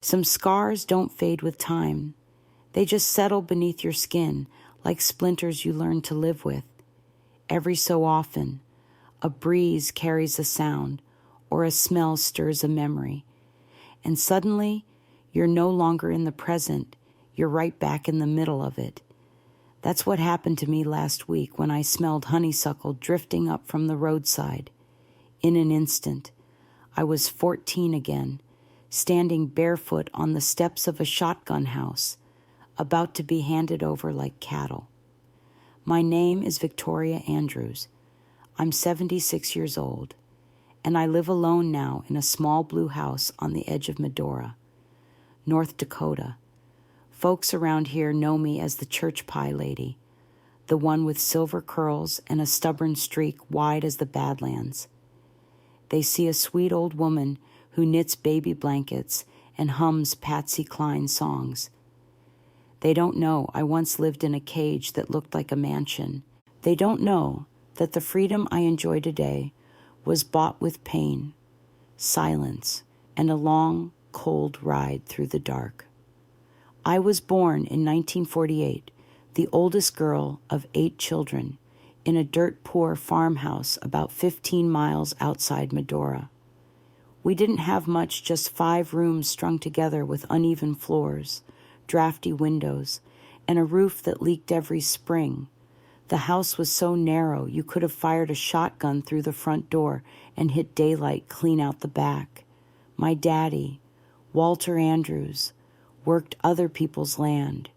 Some scars don't fade with time. They just settle beneath your skin like splinters you learn to live with. Every so often, a breeze carries a sound or a smell stirs a memory. And suddenly, you're no longer in the present. You're right back in the middle of it. That's what happened to me last week when I smelled honeysuckle drifting up from the roadside. In an instant, I was 14 again, standing barefoot on the steps of a shotgun house, about to be handed over like cattle. My name is Victoria Andrews. I'm 76 years old, and I live alone now in a small blue house on the edge of Medora, North Dakota. Folks around here know me as the church pie lady, the one with silver curls and a stubborn streak wide as the Badlands. They see a sweet old woman who knits baby blankets and hums Patsy Cline songs. They don't know I once lived in a cage that looked like a mansion. They don't know that the freedom I enjoy today was bought with pain, silence, and a long, cold ride through the dark. I was born in 1948, the oldest girl of 8 children, in a dirt-poor farmhouse about 15 miles outside Medora. We didn't have much, just 5 rooms strung together with uneven floors, drafty windows, and a roof that leaked every spring. The house was so narrow you could have fired a shotgun through the front door and hit daylight clean out the back. My daddy, Walter Andrews, worked other people's land.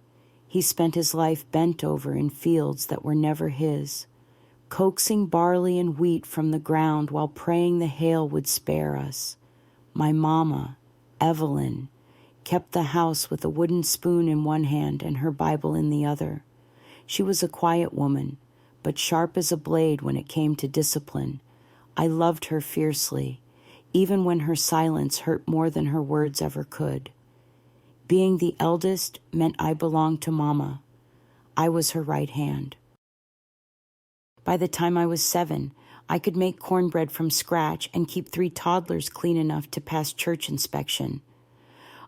He spent his life bent over in fields that were never his, coaxing barley and wheat from the ground while praying the hail would spare us. My mama, Evelyn, kept the house with a wooden spoon in one hand and her Bible in the other. She was a quiet woman, but sharp as a blade when it came to discipline. I loved her fiercely, even when her silence hurt more than her words ever could. Being the eldest meant I belonged to Mama. I was her right hand. By the time I was 7, I could make cornbread from scratch and keep 3 toddlers clean enough to pass church inspection.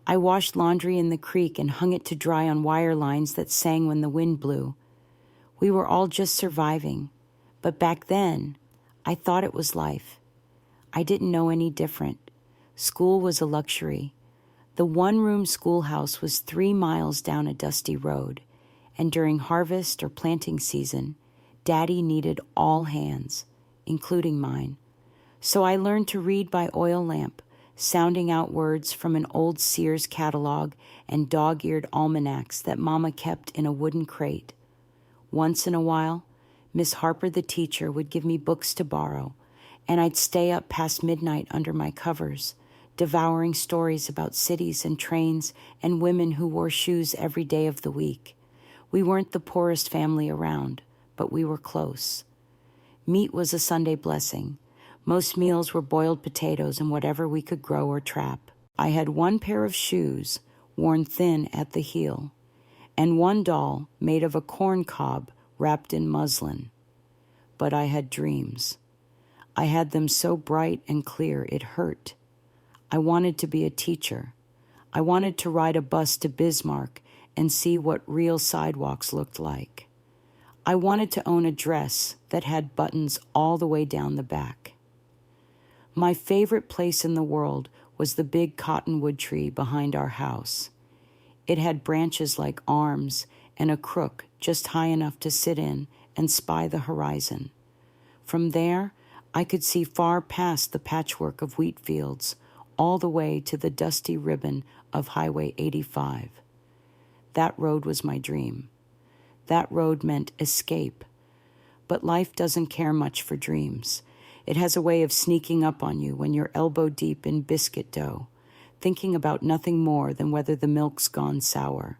I washed laundry in the creek and hung it to dry on wire lines that sang when the wind blew. We were all just surviving, but back then, I thought it was life. I didn't know any different. School was a luxury. The one-room schoolhouse was 3 miles down a dusty road, and during harvest or planting season, Daddy needed all hands, including mine. So I learned to read by oil lamp, sounding out words from an old Sears catalog and dog-eared almanacs that Mama kept in a wooden crate. Once in a while, Miss Harper the teacher would give me books to borrow, and I'd stay up past midnight under my covers, devouring stories about cities and trains and women who wore shoes every day of the week. We weren't the poorest family around, but we were close. Meat was a Sunday blessing. Most meals were boiled potatoes and whatever we could grow or trap. I had 1 pair of shoes, worn thin at the heel, and 1 doll made of a corn cob wrapped in muslin. But I had dreams. I had them so bright and clear it hurt. I wanted to be a teacher. I wanted to ride a bus to Bismarck and see what real sidewalks looked like. I wanted to own a dress that had buttons all the way down the back. My favorite place in the world was the big cottonwood tree behind our house. It had branches like arms and a crook just high enough to sit in and spy the horizon. From there, I could see far past the patchwork of wheat fields, all the way to the dusty ribbon of Highway 85. That road was my dream. That road meant escape. But life doesn't care much for dreams. It has a way of sneaking up on you when you're elbow deep in biscuit dough, thinking about nothing more than whether the milk's gone sour.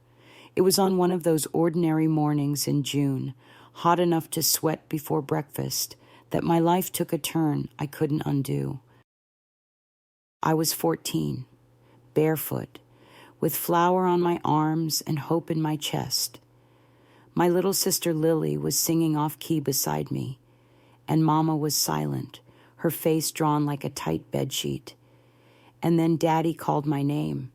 It was on one of those ordinary mornings in June, hot enough to sweat before breakfast, that my life took a turn I couldn't undo. I was 14, barefoot, with flour on my arms and hope in my chest. My little sister Lily was singing off-key beside me, and Mama was silent, her face drawn like a tight bedsheet. And then Daddy called my name.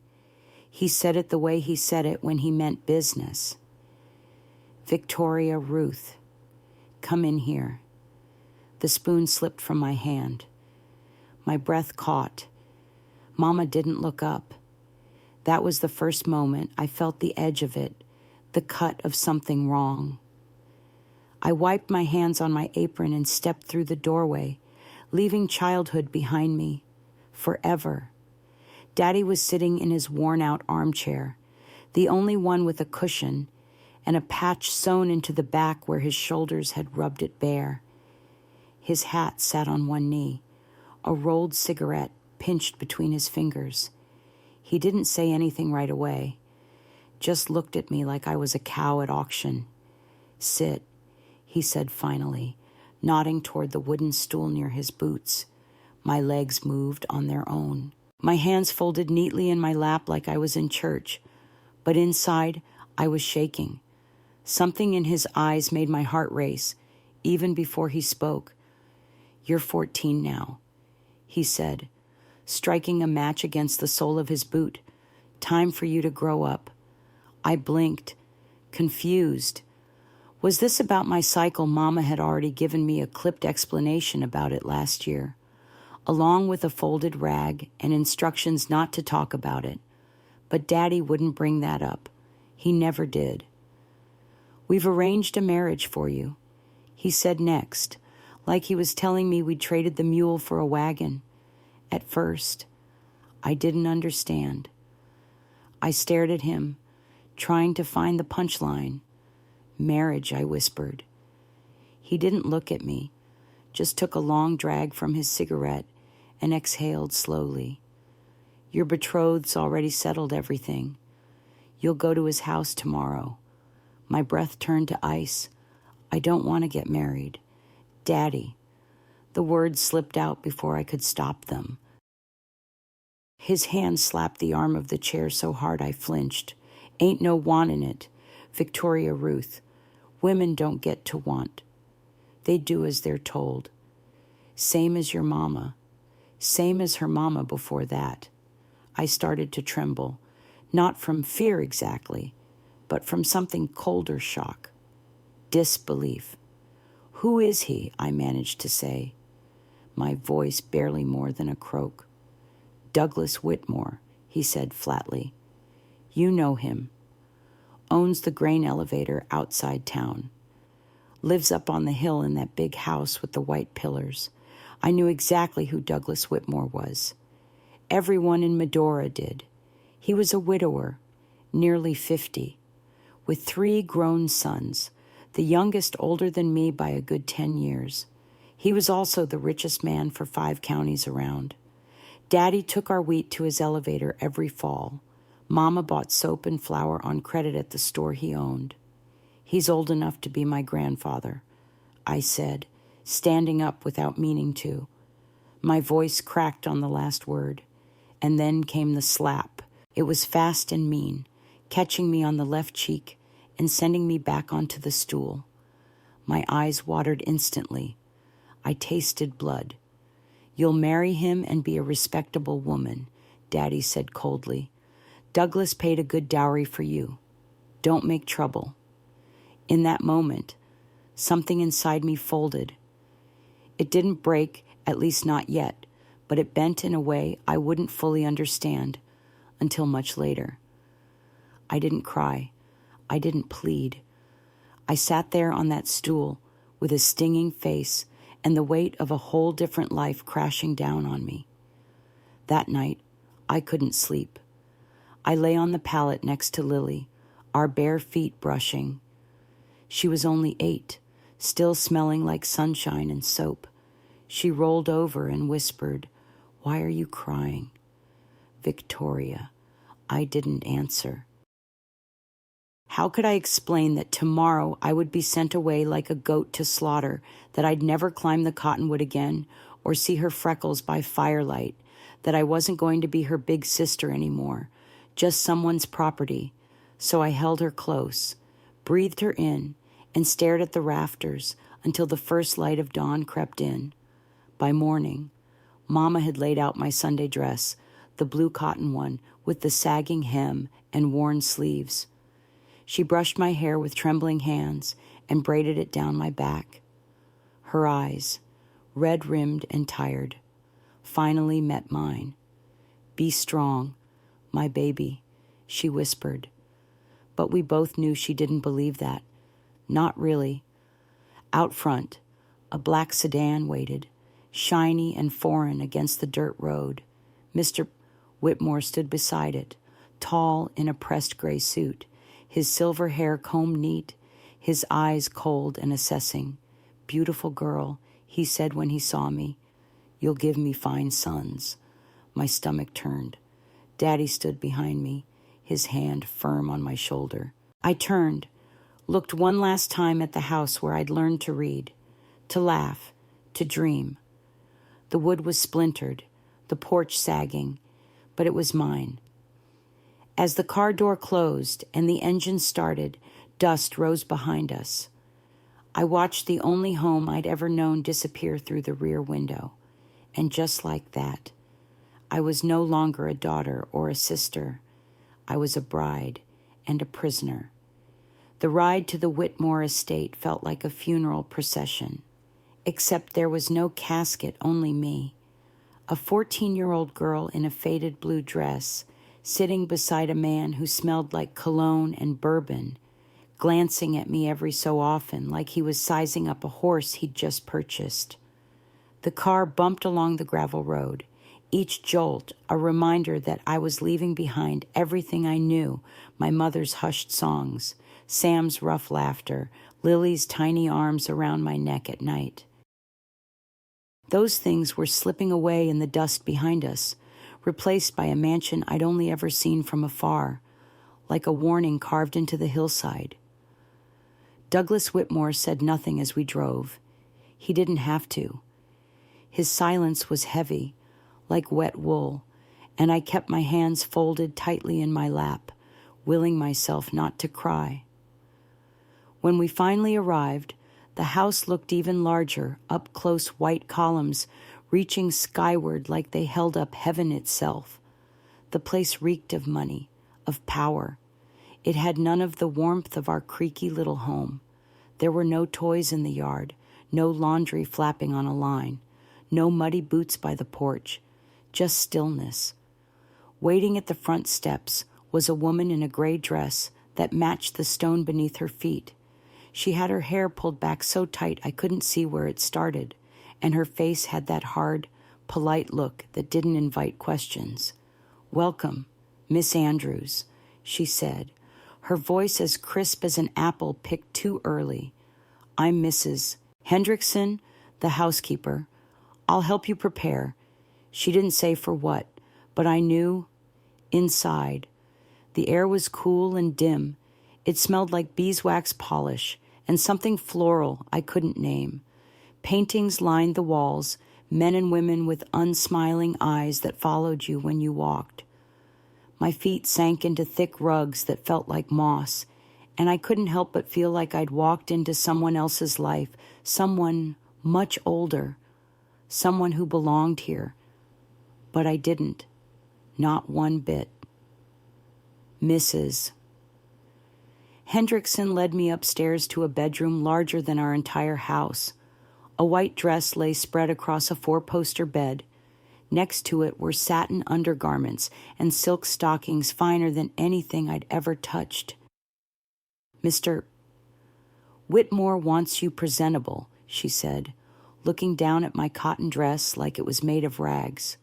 He said it the way he said it when he meant business. Victoria Ruth, come in here. The spoon slipped from my hand. My breath caught. Mama didn't look up. That was the first moment I felt the edge of it, the cut of something wrong. I wiped my hands on my apron and stepped through the doorway, leaving childhood behind me, forever. Daddy was sitting in his worn-out armchair, the only one with a cushion and a patch sewn into the back where his shoulders had rubbed it bare. His hat sat on one knee, a rolled cigarette pinched between his fingers. He didn't say anything right away, just looked at me like I was a cow at auction. Sit, he said finally, nodding toward the wooden stool near his boots. My legs moved on their own. My hands folded neatly in my lap like I was in church, but inside I was shaking. Something in his eyes made my heart race, even before he spoke. You're 14 now, he said, striking a match against the sole of his boot. Time for you to grow up. I blinked, confused. Was this about my cycle? Mama had already given me a clipped explanation about it last year, along with a folded rag and instructions not to talk about it. But Daddy wouldn't bring that up. He never did. We've arranged a marriage for you, he said next, like he was telling me we'd traded the mule for a wagon. At first, I didn't understand. I stared at him, trying to find the punchline. Marriage, I whispered. He didn't look at me, just took a long drag from his cigarette and exhaled slowly. Your betrothed's already settled everything. You'll go to his house tomorrow. My breath turned to ice. I don't want to get married. Daddy. The words slipped out before I could stop them. His hand slapped the arm of the chair so hard I flinched. Ain't no want in it. Victoria Ruth. Women don't get to want. They do as they're told. Same as your mama. Same as her mama before that. I started to tremble, not from fear exactly, but from something colder shock. Disbelief. Who is he? I managed to say, my voice barely more than a croak. Douglas Whitmore, he said flatly. You know him. Owns the grain elevator outside town. Lives up on the hill in that big house with the white pillars. I knew exactly who Douglas Whitmore was. Everyone in Medora did. He was a widower, nearly 50, with 3 grown sons, the youngest older than me by a good 10 years. He was also the richest man for 5 counties around. Daddy took our wheat to his elevator every fall. Mama bought soap and flour on credit at the store he owned. He's old enough to be my grandfather, I said, standing up without meaning to. My voice cracked on the last word, and then came the slap. It was fast and mean, catching me on the left cheek and sending me back onto the stool. My eyes watered instantly. I tasted blood. You'll marry him and be a respectable woman, Daddy said coldly. Douglas paid a good dowry for you. Don't make trouble. In that moment, something inside me folded. It didn't break, at least not yet, but it bent in a way I wouldn't fully understand until much later. I didn't cry. I didn't plead. I sat there on that stool with a stinging face and the weight of a whole different life crashing down on me. That night, I couldn't sleep. I lay on the pallet next to Lily, our bare feet brushing. She was only 8, still smelling like sunshine and soap. She rolled over and whispered, "Why are you crying?" Victoria. I didn't answer. How could I explain that tomorrow I would be sent away like a goat to slaughter, that I'd never climb the cottonwood again or see her freckles by firelight, that I wasn't going to be her big sister anymore, just someone's property? So I held her close, breathed her in, and stared at the rafters until the first light of dawn crept in. By morning, Mama had laid out my Sunday dress, the blue cotton one with with the sagging hem and worn sleeves. She brushed my hair with trembling hands and braided it down my back. Her eyes, red-rimmed and tired, finally met mine. "Be strong, my baby," she whispered. But we both knew she didn't believe that. Not really. Out front, a black sedan waited, shiny and foreign against the dirt road. Mr. Whitmore stood beside it, tall in a pressed gray suit, his silver hair combed neat, his eyes cold and assessing. "Beautiful girl," he said when he saw me. "You'll give me fine sons." My stomach turned. Daddy stood behind me, his hand firm on my shoulder. I turned, looked one last time at the house where I'd learned to read, to laugh, to dream. The wood was splintered, the porch sagging, but it was mine. As the car door closed and the engine started, dust rose behind us. I watched the only home I'd ever known disappear through the rear window. And just like that, I was no longer a daughter or a sister. I was a bride and a prisoner. The ride to the Whitmore estate felt like a funeral procession, except there was no casket, only me. A 14-year-old girl in a faded blue dress, sitting beside a man who smelled like cologne and bourbon, glancing at me every so often like he was sizing up a horse he'd just purchased. The car bumped along the gravel road, each jolt a reminder that I was leaving behind everything I knew, my mother's hushed songs, Sam's rough laughter, Lily's tiny arms around my neck at night. Those things were slipping away in the dust behind us, replaced by a mansion I'd only ever seen from afar, like a warning carved into the hillside. Douglas Whitmore said nothing as we drove. He didn't have to. His silence was heavy, like wet wool, and I kept my hands folded tightly in my lap, willing myself not to cry. When we finally arrived, the house looked even larger, up close white columns reaching skyward like they held up heaven itself. The place reeked of money, of power. It had none of the warmth of our creaky little home. There were no toys in the yard, no laundry flapping on a line, no muddy boots by the porch, just stillness. Waiting at the front steps was a woman in a gray dress that matched the stone beneath her feet. She had her hair pulled back so tight I couldn't see where it started, and her face had that hard, polite look that didn't invite questions. "Welcome, Miss Andrews," she said, her voice as crisp as an apple picked too early. "I'm Mrs. Hendrickson, the housekeeper. I'll help you prepare." She didn't say for what, but I knew. Inside. The air was cool and dim. It smelled like beeswax polish and something floral I couldn't name. Paintings lined the walls, men and women with unsmiling eyes that followed you when you walked. My feet sank into thick rugs that felt like moss, and I couldn't help but feel like I'd walked into someone else's life, someone much older, someone who belonged here. But I didn't. Not one bit. Mrs. Hendrickson led me upstairs to a bedroom larger than our entire house. A white dress lay spread across a four-poster bed. Next to it were satin undergarments and silk stockings finer than anything I'd ever touched. "Mr. Whitmore wants you presentable," she said, looking down at my cotton dress like it was made of rags.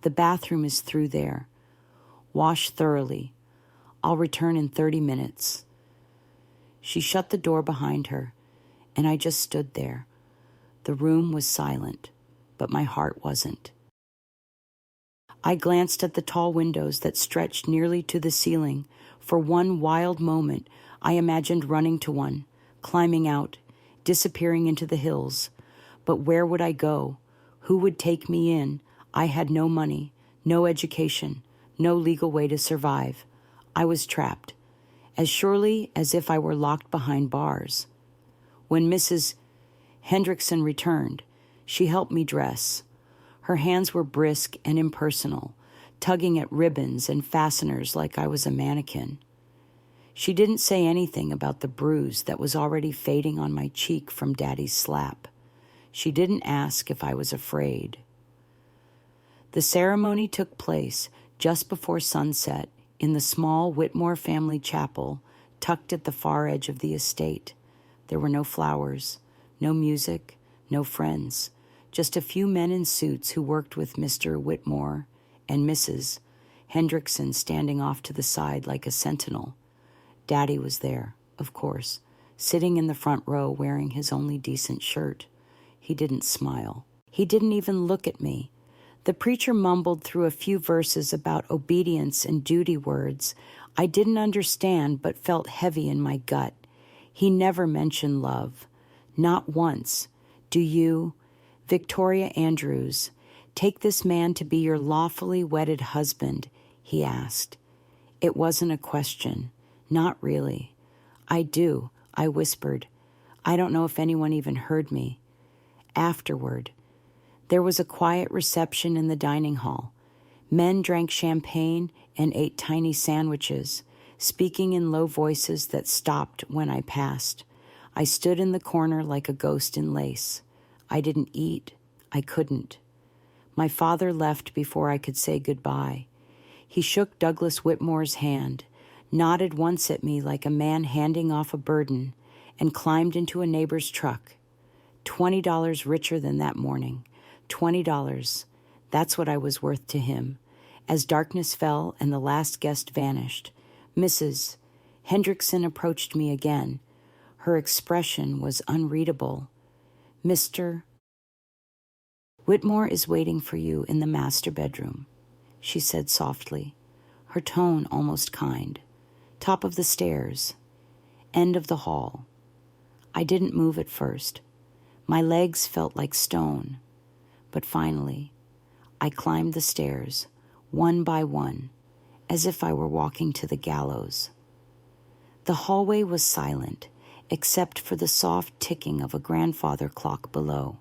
"The bathroom is through there. Wash thoroughly. I'll return in 30 minutes. She shut the door behind her, and I just stood there. The room was silent, but my heart wasn't. I glanced at the tall windows that stretched nearly to the ceiling. For one wild moment, I imagined running to one, climbing out, disappearing into the hills. But where would I go? Who would take me in? I had no money, no education, no legal way to survive. I was trapped, as surely as if I were locked behind bars. When Mrs. Hendrickson returned, she helped me dress. Her hands were brisk and impersonal, tugging at ribbons and fasteners like I was a mannequin. She didn't say anything about the bruise that was already fading on my cheek from Daddy's slap. She didn't ask if I was afraid. The ceremony took place just before sunset in the small Whitmore family chapel tucked at the far edge of the estate. There were no flowers, no music, no friends, just a few men in suits who worked with Mr. Whitmore and Mrs. Hendrickson standing off to the side like a sentinel. Daddy was there, of course, sitting in the front row wearing his only decent shirt. He didn't smile. He didn't even look at me. The preacher mumbled through a few verses about obedience and duty words I didn't understand but felt heavy in my gut. He never mentioned love. Not once. Do you, Victoria Andrews, take this man to be your lawfully wedded husband? He asked. It wasn't a question. Not really. I do, I whispered. I don't know if anyone even heard me. Afterward, there was a quiet reception in the dining hall. Men drank champagne and ate tiny sandwiches, speaking in low voices that stopped when I passed. I stood in the corner like a ghost in lace. I didn't eat. I couldn't. My father left before I could say goodbye. He shook Douglas Whitmore's hand, nodded once at me like a man handing off a burden, and climbed into a neighbor's truck. $20 richer than that morning. $20. That's what I was worth to him. As darkness fell and the last guest vanished, Mrs. Hendrickson approached me again. Her expression was unreadable. Mr. Whitmore is waiting for you in the master bedroom, she said softly, her tone almost kind. Top of the stairs. End of the hall. I didn't move at first. My legs felt like stone. But finally, I climbed the stairs, one by one, as if I were walking to the gallows. The hallway was silent, except for the soft ticking of a grandfather clock below.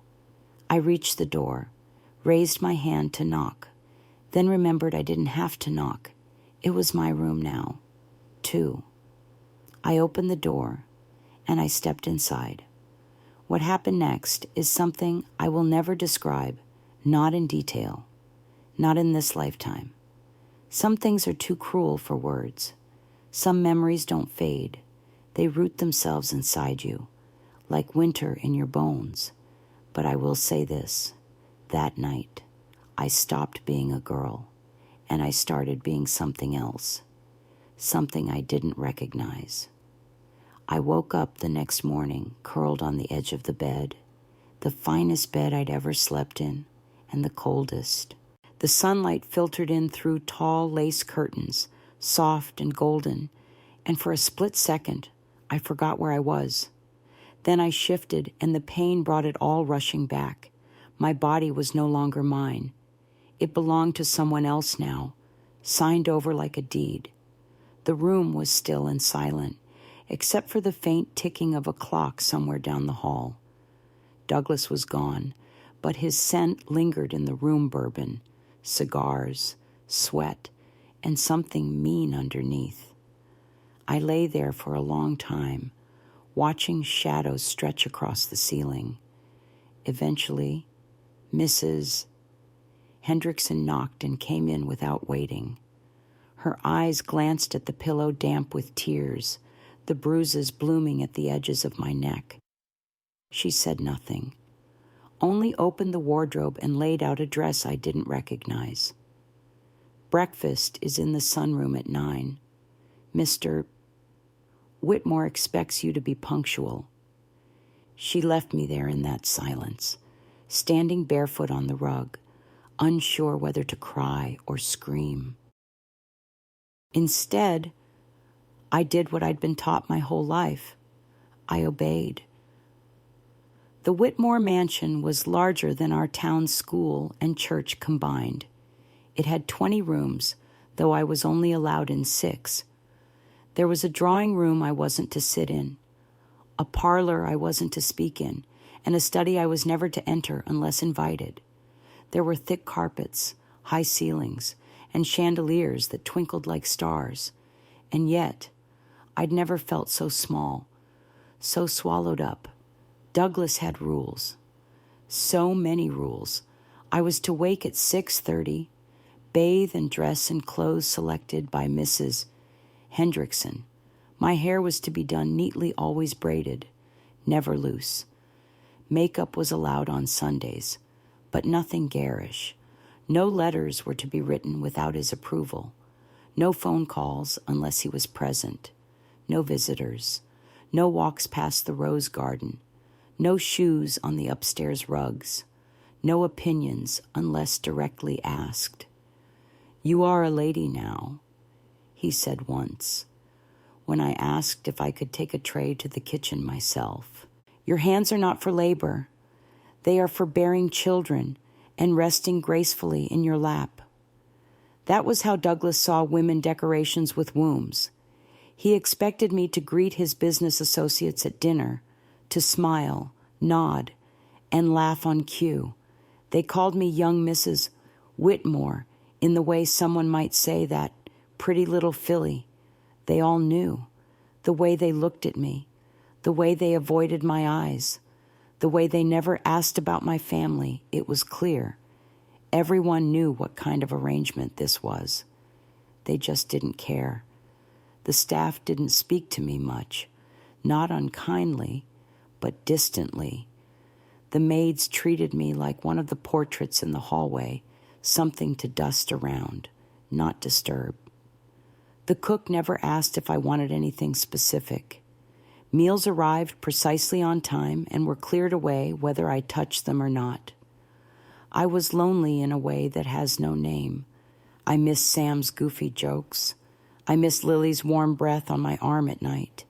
I reached the door, raised my hand to knock, then remembered I didn't have to knock. It was my room now, too. I opened the door, and I stepped inside. What happened next is something I will never describe, not in detail, not in this lifetime. Some things are too cruel for words. Some memories don't fade. They root themselves inside you, like winter in your bones. But I will say this, that night, I stopped being a girl, and I started being something else, something I didn't recognize. I woke up the next morning, curled on the edge of the bed, the finest bed I'd ever slept in, and the coldest. The sunlight filtered in through tall lace curtains, soft and golden, and for a split second, I forgot where I was. Then I shifted, and the pain brought it all rushing back. My body was no longer mine. It belonged to someone else now, signed over like a deed. The room was still and silent, except for the faint ticking of a clock somewhere down the hall. Douglas was gone, but his scent lingered in the room bourbon, cigars, sweat, and something mean underneath. I lay there for a long time, watching shadows stretch across the ceiling. Eventually, Mrs. Hendrickson knocked and came in without waiting. Her eyes glanced at the pillow damp with tears, the bruises blooming at the edges of my neck. She said nothing, only opened the wardrobe and laid out a dress I didn't recognize. Breakfast is in the sunroom at 9. Mr. Whitmore expects you to be punctual. She left me there in that silence, standing barefoot on the rug, unsure whether to cry or scream. Instead, I did what I'd been taught my whole life. I obeyed. The Whitmore mansion was larger than our town school and church combined. It had 20 rooms, though I was only allowed in 6. There was a drawing room I wasn't to sit in, a parlor I wasn't to speak in, and a study I was never to enter unless invited. There were thick carpets, high ceilings, and chandeliers that twinkled like stars. And yet, I'd never felt so small, so swallowed up. Douglas had rules. So many rules. I was to wake at 6:30, bathe and dress in clothes selected by Mrs. Hendrickson. My hair was to be done neatly, always braided, never loose. Makeup was allowed on Sundays, but nothing garish. No letters were to be written without his approval. No phone calls unless he was present. No visitors. No walks past the rose garden. No shoes on the upstairs rugs. No opinions unless directly asked. "You are a lady now," he said once, when I asked if I could take a tray to the kitchen myself. "Your hands are not for labor. They are for bearing children and resting gracefully in your lap." That was how Douglas saw women decorations with wombs. He expected me to greet his business associates at dinner, to smile, nod, and laugh on cue. They called me young Mrs. Whitmore in the way someone might say that pretty little filly. They all knew. The way they looked at me, the way they avoided my eyes, the way they never asked about my family, it was clear. Everyone knew what kind of arrangement this was. They just didn't care. The staff didn't speak to me much, not unkindly, but distantly. The maids treated me like one of the portraits in the hallway, something to dust around, not disturb. The cook never asked if I wanted anything specific. Meals arrived precisely on time and were cleared away whether I touched them or not. I was lonely in a way that has no name. I missed Sam's goofy jokes. I missed Lily's warm breath on my arm at night.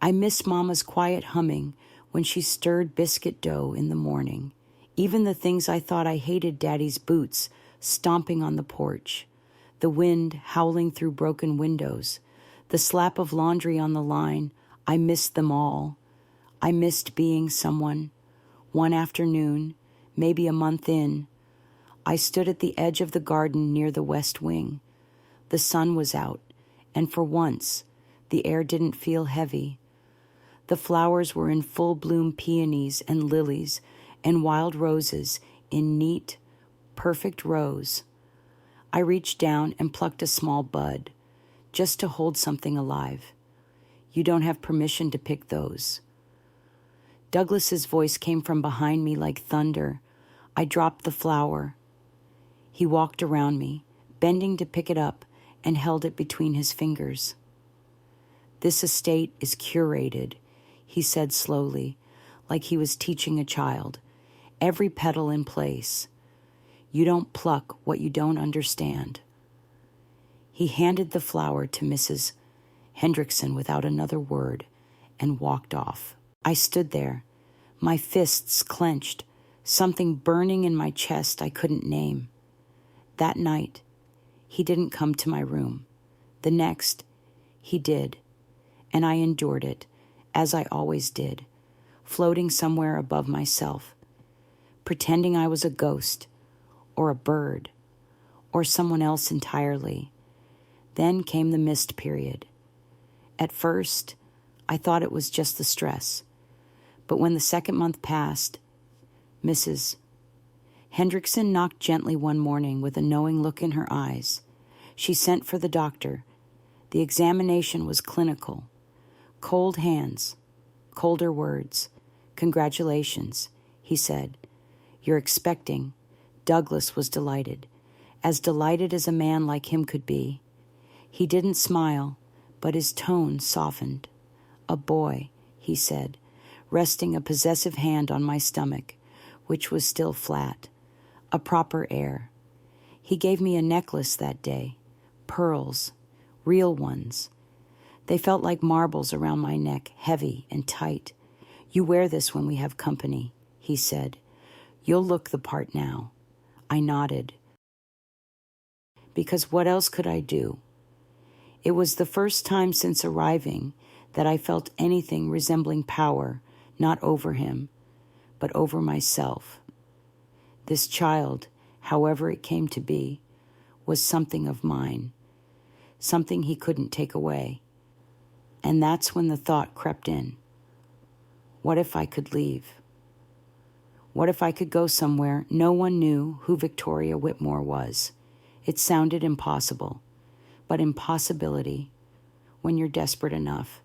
I missed Mama's quiet humming when she stirred biscuit dough in the morning. Even the things I thought I hated, Daddy's boots stomping on the porch, the wind howling through broken windows, the slap of laundry on the line, I missed them all. I missed being someone. One afternoon, maybe a month in, I stood at the edge of the garden near the west wing. The sun was out, and for once, the air didn't feel heavy. The flowers were in full bloom, peonies and lilies and wild roses in neat, perfect rows. I reached down and plucked a small bud, just to hold something alive. "You don't have permission to pick those." Douglas's voice came from behind me like thunder. I dropped the flower. He walked around me, bending to pick it up, and held it between his fingers. "This estate is curated," he said slowly, like he was teaching a child. "Every petal in place. You don't pluck what you don't understand." He handed the flower to Mrs. Hendrickson without another word and walked off. I stood there, my fists clenched, something burning in my chest I couldn't name. That night, he didn't come to my room. The next, he did, and I endured it, as I always did, floating somewhere above myself, pretending I was a ghost, or a bird, or someone else entirely. Then came the mist period. At first, I thought it was just the stress, but when the second month passed, Mrs. Hendrickson knocked gently one morning with a knowing look in her eyes. She sent for the doctor. The examination was clinical. Cold hands, colder words. "Congratulations," he said. "You're expecting." Douglas was delighted as a man like him could be. He didn't smile, but his tone softened. "A boy," he said, resting a possessive hand on my stomach, which was still flat. "A proper heir." He gave me a necklace that day. Pearls, real ones. They felt like marbles around my neck, heavy and tight. "You wear this when we have company," he said. "You'll look the part now." I nodded. Because what else could I do? It was the first time since arriving that I felt anything resembling power, not over him, but over myself. This child, however it came to be, was something of mine, something he couldn't take away. And that's when the thought crept in. What if I could leave? What if I could go somewhere no one knew who Victoria Whitmore was? It sounded impossible, but impossibility, when you're desperate enough,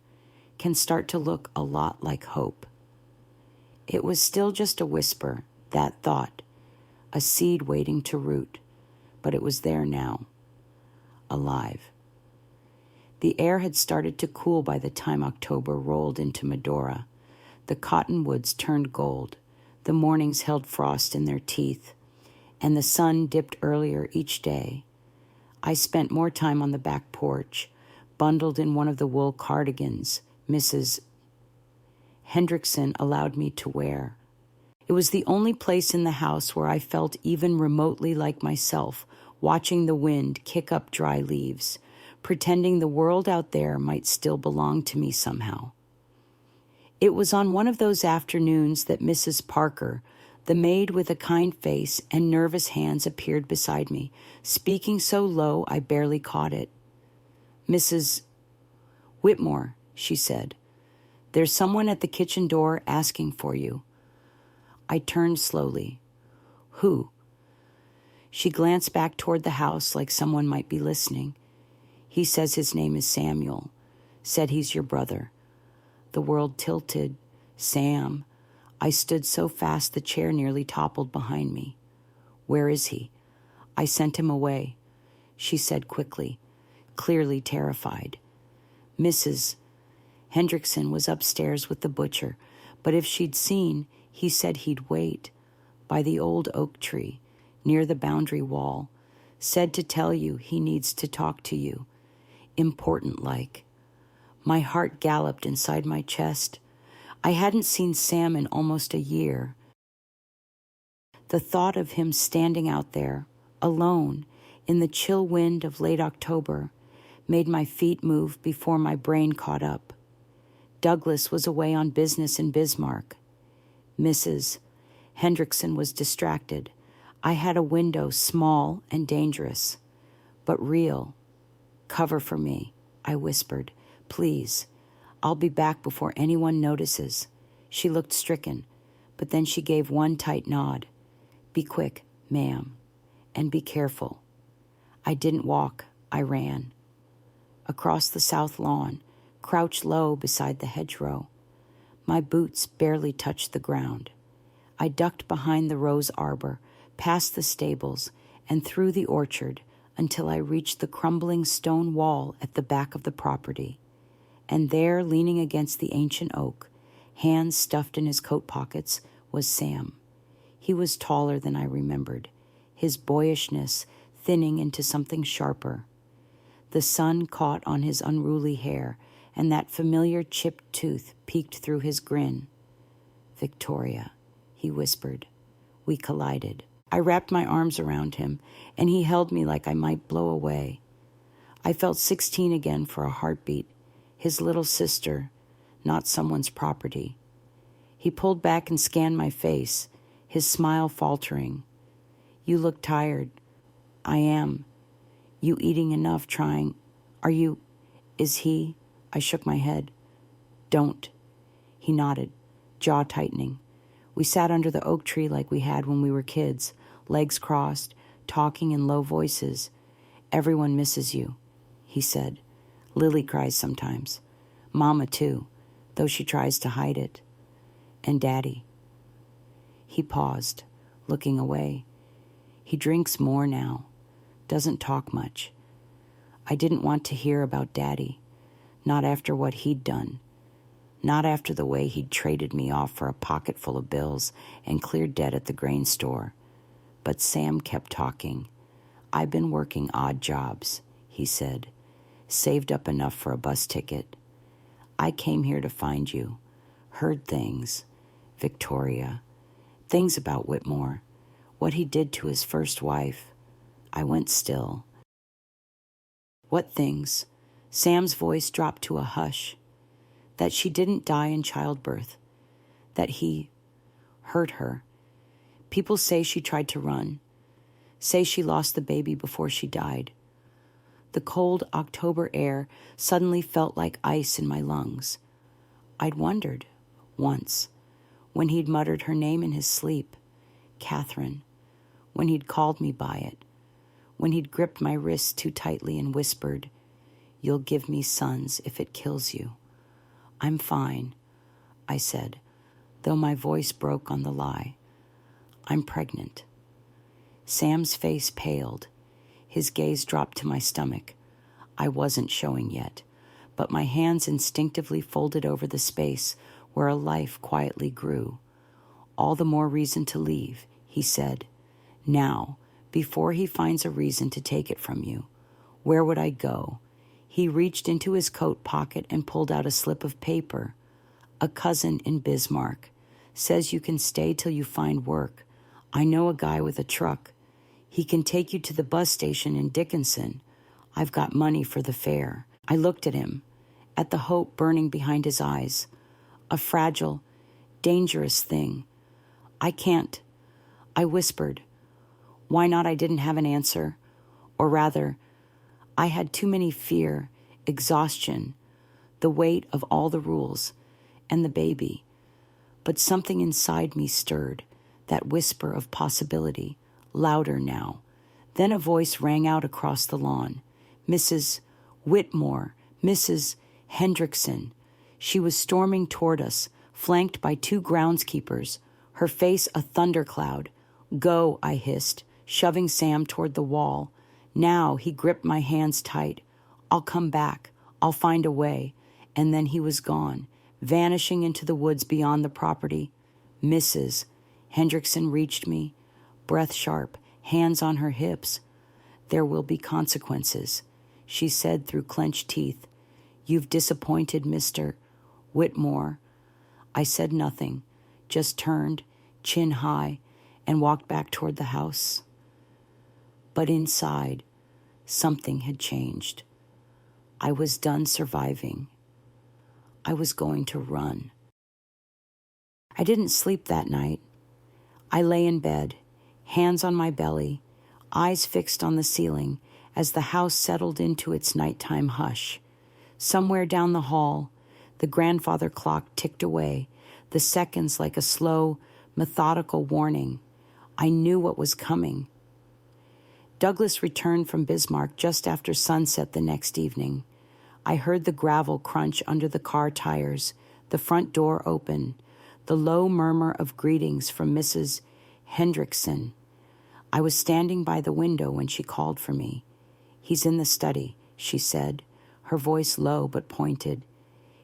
can start to look a lot like hope. It was still just a whisper, that thought, a seed waiting to root, but it was there now, alive. The air had started to cool by the time October rolled into Medora. The cottonwoods turned gold, the mornings held frost in their teeth, and the sun dipped earlier each day. I spent more time on the back porch, bundled in one of the wool cardigans Mrs. Hendrickson allowed me to wear. It was the only place in the house where I felt even remotely like myself, watching the wind kick up dry leaves, pretending the world out there might still belong to me somehow. It was on one of those afternoons that Mrs. Parker, the maid with a kind face and nervous hands, appeared beside me, speaking so low I barely caught it. "Mrs. Whitmore," she said, "there's someone at the kitchen door asking for you." I turned slowly. "Who?" She glanced back toward the house like someone might be listening. "He says his name is Samuel. Said he's your brother." The world tilted. Sam. I stood so fast the chair nearly toppled behind me. "Where is he?" "I sent him away," she said quickly, clearly terrified. Mrs. Hendrickson was upstairs with the butcher, but if she'd seen, he said he'd wait by the old oak tree near the boundary wall, said to tell you he needs to talk to you, important like. My heart galloped inside my chest. I hadn't seen Sam in almost a year. The thought of him standing out there, alone, in the chill wind of late October, made my feet move before my brain caught up. Douglas was away on business in Bismarck. Mrs. Hendrickson was distracted. I had a window, small and dangerous, but real. "Cover for me," I whispered. "Please. I'll be back before anyone notices." She looked stricken, but then she gave one tight nod. "Be quick, ma'am, and be careful." I didn't walk, I ran. Across the south lawn, crouched low beside the hedgerow. My boots barely touched the ground. I ducked behind the rose arbor, past the stables, and through the orchard until I reached the crumbling stone wall at the back of the property. And there, leaning against the ancient oak, hands stuffed in his coat pockets, was Sam. He was taller than I remembered, his boyishness thinning into something sharper. The sun caught on his unruly hair, and that familiar chipped tooth peeked through his grin. "Victoria," he whispered. We collided. I wrapped my arms around him, and he held me like I might blow away. I felt 16 again for a heartbeat, his little sister, not someone's property. He pulled back and scanned my face, his smile faltering. "You look tired." "I am." "You eating enough, trying? Are you? Is he?" I shook my head. "Don't." He nodded, jaw tightening. We sat under the oak tree like we had when we were kids, legs crossed, talking in low voices. "Everyone misses you," he said. "Lily cries sometimes. Mama, too, though she tries to hide it. And Daddy." He paused, looking away. "He drinks more now, doesn't talk much." I didn't want to hear about Daddy, not after what he'd done, not after the way he'd traded me off for a pocket full of bills and cleared debt at the grain store. But Sam kept talking. "I've been working odd jobs," he said, "saved up enough for a bus ticket. I came here to find you, heard things, Victoria, things about Whitmore, what he did to his first wife." I went still. "What things?" Sam's voice dropped to a hush. "That she didn't die in childbirth, that he hurt her. People say she tried to run, Say she lost the baby before she died. The cold October air suddenly felt like ice in my lungs. I'd wondered, once, when he'd muttered her name in his sleep, Catherine, when he'd called me by it, when he'd gripped my wrist too tightly and whispered, "You'll give me sons if it kills you." "I'm fine," I said, though my voice broke on the lie. "I'm pregnant." Sam's face paled. His gaze dropped to my stomach. I wasn't showing yet, but my hands instinctively folded over the space where a life quietly grew. "All the more reason to leave," he said. "Now, before he finds a reason to take it from you. Where would I go?" He reached into his coat pocket and pulled out a slip of paper. "A cousin in Bismarck. Says you can stay till you find work. I know a guy with a truck. He can take you to the bus station in Dickinson. I've got money for the fare." I looked at him, at the hope burning behind his eyes. A fragile, dangerous thing. "I can't," I whispered. Why not? I didn't have an answer. Or rather, I had too many fear, exhaustion, the weight of all the rules, and the baby. But something inside me stirred, that whisper of possibility, louder now. Then a voice rang out across the lawn. "Mrs. Whitmore, Mrs. Hendrickson." She was storming toward us, flanked by 2 groundskeepers, her face a thundercloud. "Go," I hissed, shoving Sam toward the wall. Now he gripped my hands tight. "I'll come back. I'll find a way." And then he was gone, vanishing into the woods beyond the property. "Mrs." Hendrickson reached me, breath sharp, hands on her hips. "There will be consequences," she said through clenched teeth. "You've disappointed Mr. Whitmore." I said nothing, just turned, chin high, and walked back toward the house. But inside, something had changed. I was done surviving. I was going to run. I didn't sleep that night. I lay in bed, hands on my belly, eyes fixed on the ceiling as the house settled into its nighttime hush. Somewhere down the hall, the grandfather clock ticked away, the seconds like a slow, methodical warning. I knew what was coming. Douglas returned from Bismarck just after sunset the next evening. I heard the gravel crunch under the car tires, the front door open, the low murmur of greetings from Mrs. Hendrickson. I was standing by the window when she called for me. "He's in the study," she said, her voice low but pointed.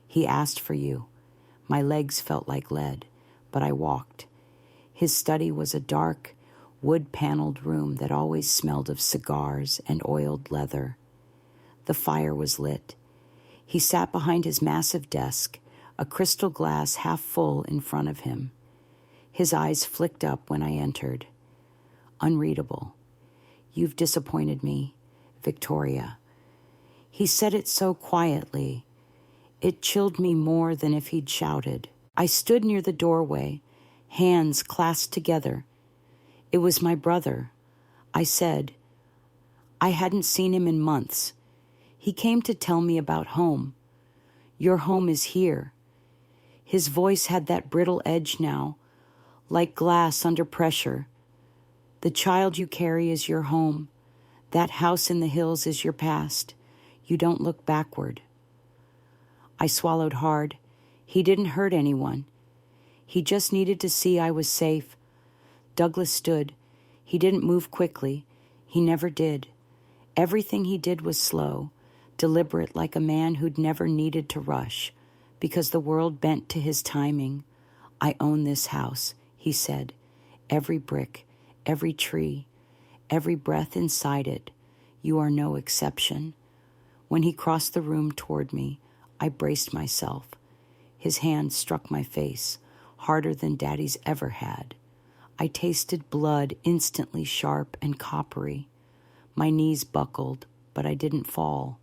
"He asked for you." My legs felt like lead, but I walked. His study was a dark, wood-paneled room that always smelled of cigars and oiled leather. The fire was lit. He sat behind his massive desk, a crystal glass half full in front of him. His eyes flicked up when I entered. Unreadable. "You've disappointed me, Victoria." He said it so quietly. It chilled me more than if he'd shouted. I stood near the doorway, hands clasped together. It was my brother. I said, I hadn't seen him in months. He came to tell me about home. "Your home is here." His voice had that brittle edge now, like glass under pressure. "The child you carry is your home. That house in the hills is your past. You don't look backward." I swallowed hard. He didn't hurt anyone. He just needed to see I was safe. Douglas stood. He didn't move quickly. He never did. Everything he did was slow, deliberate, like a man who'd never needed to rush, because the world bent to his timing. "I own this house," he said. "Every brick, every tree, every breath inside it. You are no exception." When he crossed the room toward me, I braced myself. His hand struck my face, harder than Daddy's ever had. I tasted blood instantly sharp and coppery. My knees buckled, but I didn't fall.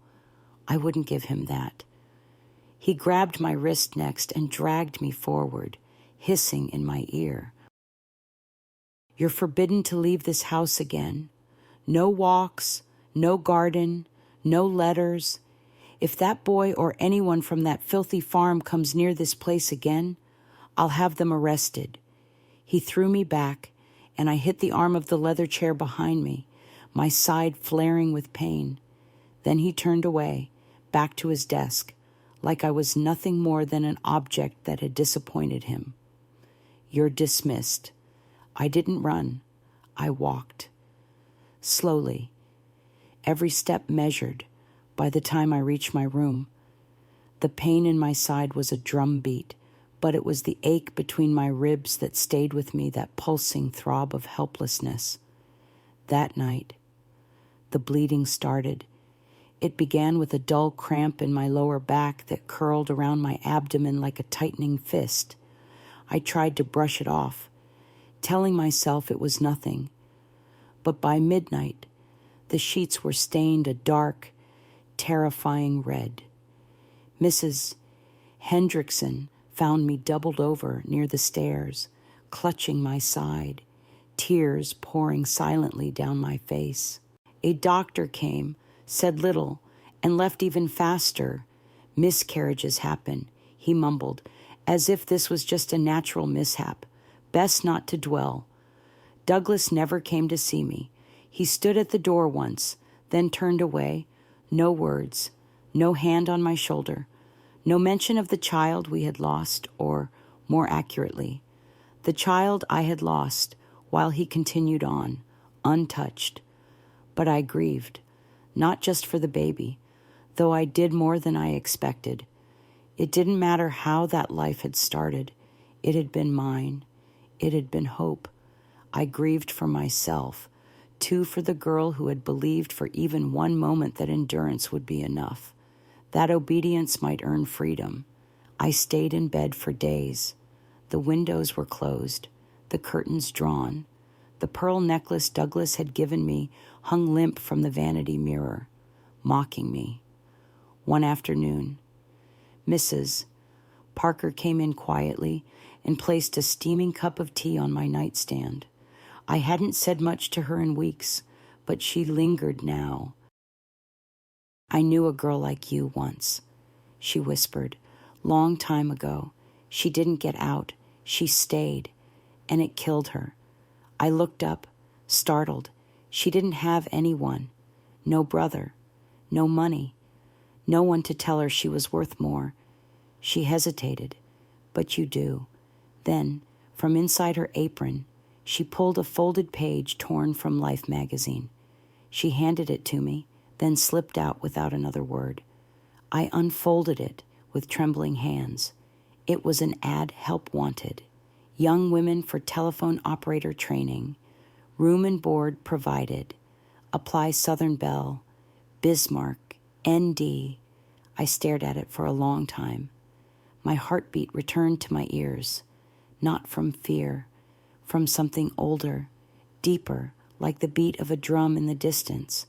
I wouldn't give him that. He grabbed my wrist next and dragged me forward, hissing in my ear. "You're forbidden to leave this house again. No walks, no garden, no letters. If that boy or anyone from that filthy farm comes near this place again, I'll have them arrested. He threw me back, and I hit the arm of the leather chair behind me, my side flaring with pain. Then he turned away, back to his desk, like I was nothing more than an object that had disappointed him. You're dismissed. I didn't run. I walked. Slowly, every step measured. By the time I reached my room, the pain in my side was a drum beat, but it was the ache between my ribs that stayed with me, that pulsing throb of helplessness. That night, the bleeding started. It began with a dull cramp in my lower back that curled around my abdomen like a tightening fist. I tried to brush it off, telling myself it was nothing. But by midnight, the sheets were stained a dark, terrifying red. Mrs. Hendrickson found me doubled over near the stairs, clutching my side, tears pouring silently down my face. A doctor came, said little, and left even faster. Miscarriages happen, he mumbled, as if this was just a natural mishap. Best not to dwell. Douglas never came to see me. He stood at the door once, then turned away. No words, no hand on my shoulder, no mention of the child we had lost, or, more accurately, the child I had lost, while he continued on, untouched. But I grieved, not just for the baby, though I did more than I expected. It didn't matter how that life had started. It had been mine. It had been hope. I grieved for myself, too, for the girl who had believed for even one moment that endurance would be enough, that obedience might earn freedom. I stayed in bed for days. The windows were closed, the curtains drawn. The pearl necklace Douglas had given me hung limp from the vanity mirror, mocking me. One afternoon, Mrs. Parker came in quietly and placed a steaming cup of tea on my nightstand. I hadn't said much to her in weeks, but she lingered now. I knew a girl like you once, she whispered. Long time ago. She didn't get out. She stayed, and it killed her. I looked up, startled. She didn't have anyone. No brother. No money. No one to tell her she was worth more. She hesitated. But you do. Then, from inside her apron, she pulled a folded page torn from Life magazine. She handed it to me, then slipped out without another word. I unfolded it with trembling hands. It was an ad, help wanted. Young women for telephone operator training. Room and board provided. Apply Southern Bell. Bismarck. ND. I stared at it for a long time. My heartbeat returned to my ears, not from fear, from something older, deeper, like the beat of a drum in the distance,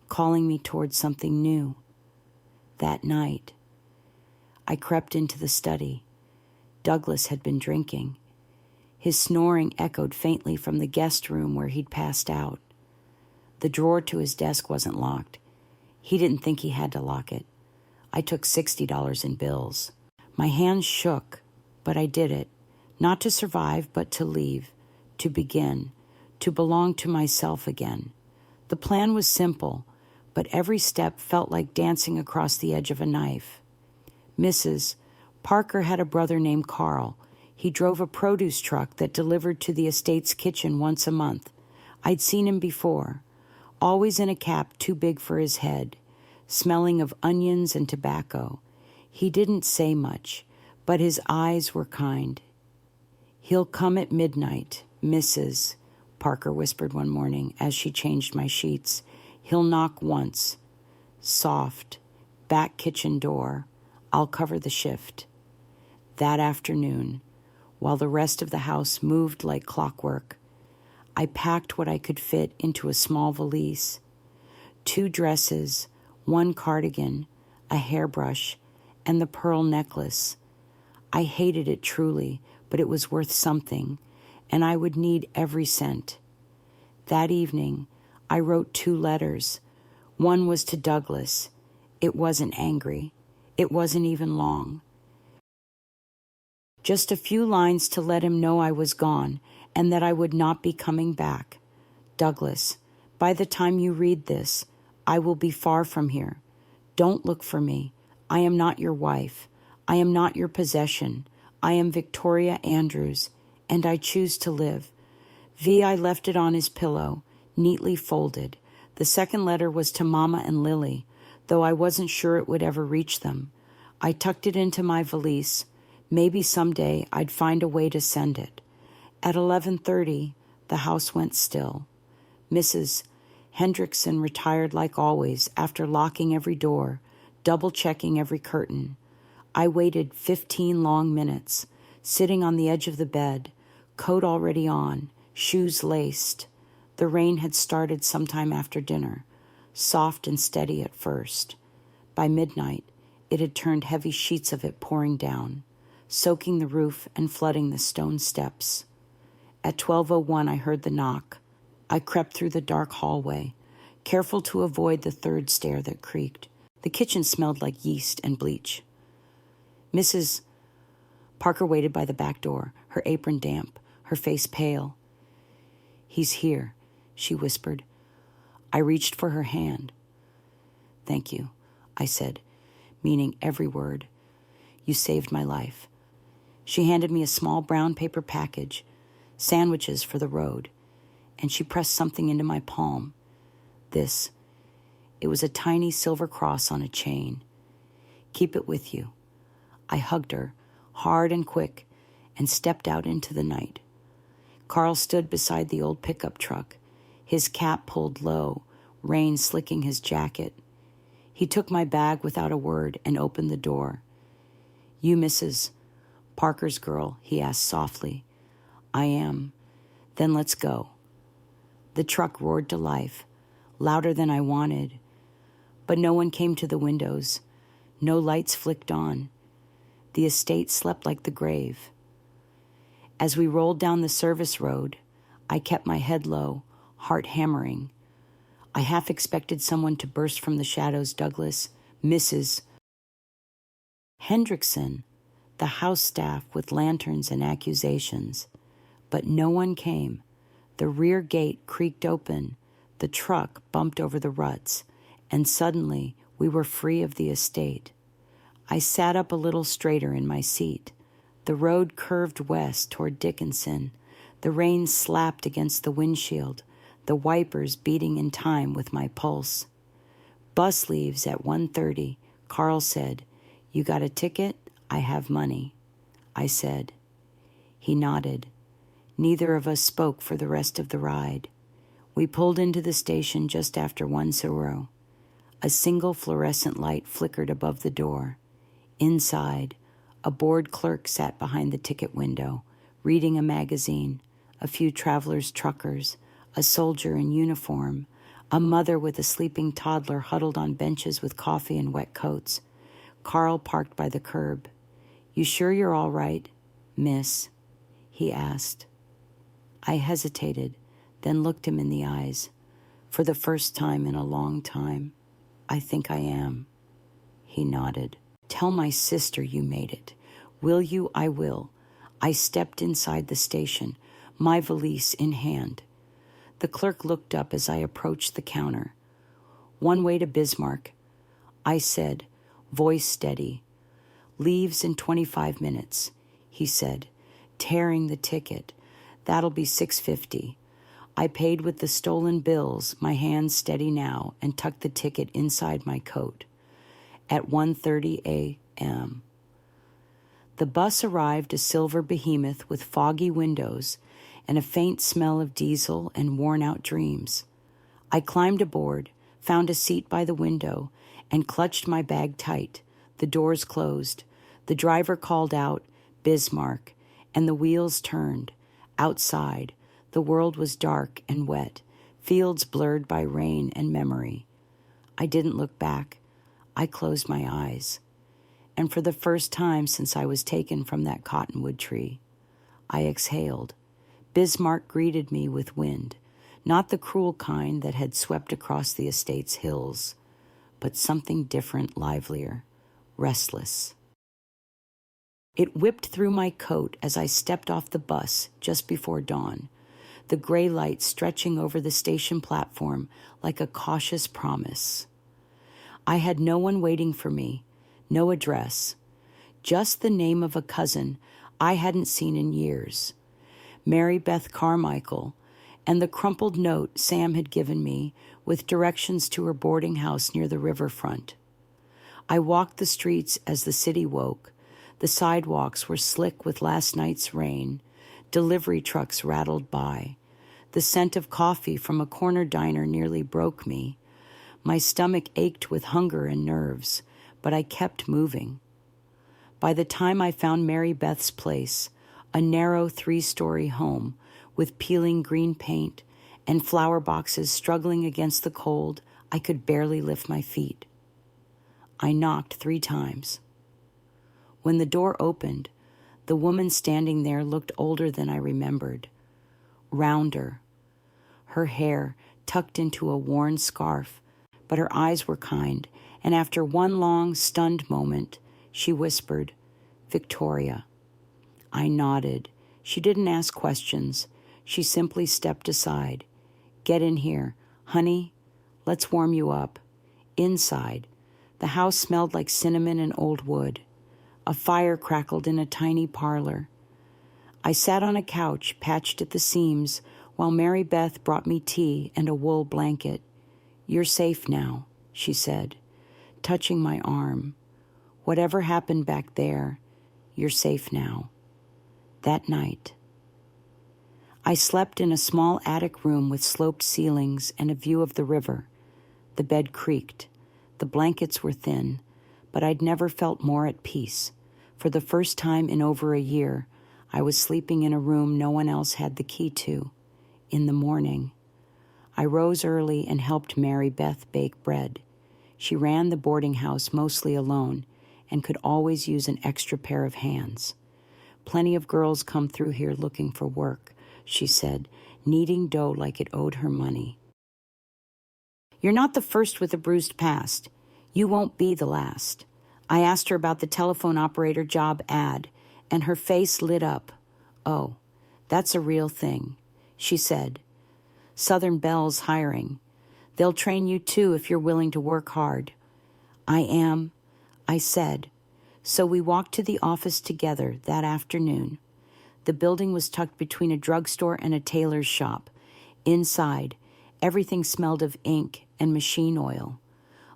calling me towards something new. That night, I crept into the study. Douglas had been drinking. His snoring echoed faintly from the guest room where he'd passed out. The drawer to his desk wasn't locked. He didn't think he had to lock it. I took $60 in bills. My hands shook, but I did it, not to survive, but to leave, to begin, to belong to myself again. The plan was simple, but every step felt like dancing across the edge of a knife. Mrs. Parker had a brother named Carl. He drove a produce truck that delivered to the estate's kitchen once a month. I'd seen him before, always in a cap too big for his head, smelling of onions and tobacco. He didn't say much, but his eyes were kind. He'll come at midnight, Mrs. Parker whispered one morning as she changed my sheets. He'll knock once. Soft, back kitchen door. I'll cover the shift. That afternoon, while the rest of the house moved like clockwork, I packed what I could fit into a small valise. 2 dresses, 1 cardigan, a hairbrush, and the pearl necklace. I hated it truly, but it was worth something, and I would need every cent. That evening, I wrote 2 letters. One was to Douglas. It wasn't angry. It wasn't even long. Just a few lines to let him know I was gone and that I would not be coming back. Douglas, by the time you read this, I will be far from here. Don't look for me. I am not your wife. I am not your possession. I am Victoria Andrews, and I choose to live. I left it on his pillow, neatly folded. The second letter was to Mama and Lily, though I wasn't sure it would ever reach them. I tucked it into my valise. Maybe someday I'd find a way to send it. At 11:30, the house went still. Mrs. Hendrickson retired like always after locking every door, double-checking every curtain. I waited 15 long minutes, sitting on the edge of the bed, coat already on, shoes laced. The rain had started sometime after dinner, soft and steady at first. By midnight, it had turned heavy sheets of it pouring down, soaking the roof and flooding the stone steps. At 12:01, I heard the knock. I crept through the dark hallway, careful to avoid the third stair that creaked. The kitchen smelled like yeast and bleach. Mrs. Parker waited by the back door, her apron damp, her face pale. "He's here," she whispered. I reached for her hand. "Thank you," I said, meaning every word. "You saved my life." She handed me a small brown paper package, sandwiches for the road, and she pressed something into my palm. It was a tiny silver cross on a chain. "Keep it with you." I hugged her, hard and quick, and stepped out into the night. Carl stood beside the old pickup truck, his cap pulled low, rain slicking his jacket. He took my bag without a word and opened the door. "You Mrs. Parker's girl?" he asked softly. "I am." "Then let's go." The truck roared to life, louder than I wanted, but no one came to the windows. No lights flicked on. The estate slept like the grave. As we rolled down the service road, I kept my head low, heart hammering. I half expected someone to burst from the shadows. "Douglas, Mrs. Hendrickson," the house staff with lanterns and accusations. But no one came. The rear gate creaked open, the truck bumped over the ruts, and suddenly we were free of the estate. I sat up a little straighter in my seat. The road curved west toward Dickinson. The rain slapped against the windshield, the wipers beating in time with my pulse. "Bus leaves at 1:30, Carl said. "You got a ticket? I have money." I said. He nodded. Neither of us spoke for the rest of the ride. We pulled into the station just after 1:00. A single fluorescent light flickered above the door. Inside, a bored clerk sat behind the ticket window, reading a magazine, a few travelers' truckers, a soldier in uniform, a mother with a sleeping toddler huddled on benches with coffee and wet coats. Carl parked by the curb. "You sure you're all right, miss?" he asked. I hesitated, then looked him in the eyes. For the first time in a long time, "I think I am." He nodded. "Tell my sister you made it. Will you?" "I will." I stepped inside the station, my valise in hand. The clerk looked up as I approached the counter. "One way to Bismarck," I said, voice steady. "Leaves in 25 minutes, he said, tearing the ticket. "That'll be $6.50. I paid with the stolen bills, my hands steady now, and tucked the ticket inside my coat. At 1:30 a.m. The bus arrived, a silver behemoth with foggy windows and a faint smell of diesel and worn-out dreams. I climbed aboard, found a seat by the window, and clutched my bag tight. The doors closed. The driver called out, "Bismarck," and the wheels turned. Outside, the world was dark and wet, fields blurred by rain and memory. I didn't look back. I closed my eyes. And for the first time since I was taken from that cottonwood tree, I exhaled. Bismarck greeted me with wind. Not the cruel kind that had swept across the estate's hills, but something different, livelier, restless. It whipped through my coat as I stepped off the bus just before dawn, the gray light stretching over the station platform like a cautious promise. I had no one waiting for me, no address, just the name of a cousin I hadn't seen in years, Mary Beth Carmichael, and the crumpled note Sam had given me with directions to her boarding house near the riverfront. I walked the streets as the city woke. The sidewalks were slick with last night's rain. Delivery trucks rattled by. The scent of coffee from a corner diner nearly broke me. My stomach ached with hunger and nerves, but I kept moving. By the time I found Mary Beth's place, a narrow 3-story home with peeling green paint and flower boxes struggling against the cold, I could barely lift my feet. I knocked 3 times. When the door opened, the woman standing there looked older than I remembered, rounder, her hair tucked into a worn scarf, but her eyes were kind, and after one long, stunned moment, she whispered, "Victoria." I nodded. She didn't ask questions. She simply stepped aside. "Get in here. Honey, let's warm you up." Inside, the house smelled like cinnamon and old wood. A fire crackled in a tiny parlor. I sat on a couch, patched at the seams, while Mary Beth brought me tea and a wool blanket. "You're safe now," she said, touching my arm. "Whatever happened back there, you're safe now." That night, I slept in a small attic room with sloped ceilings and a view of the river. The bed creaked. The blankets were thin, but I'd never felt more at peace. For the first time in over a year, I was sleeping in a room no one else had the key to. In the morning, I rose early and helped Mary Beth bake bread. She ran the boarding house mostly alone and could always use an extra pair of hands. "Plenty of girls come through here looking for work," she said, kneading dough like it owed her money. "You're not the first with a bruised past. You won't be the last." I asked her about the telephone operator job ad, and her face lit up. "Oh, that's a real thing," she said. "Southern Bell's hiring. They'll train you too if you're willing to work hard." "I am," I said. So we walked to the office together that afternoon. The building was tucked between a drugstore and a tailor's shop. Inside, everything smelled of ink and machine oil.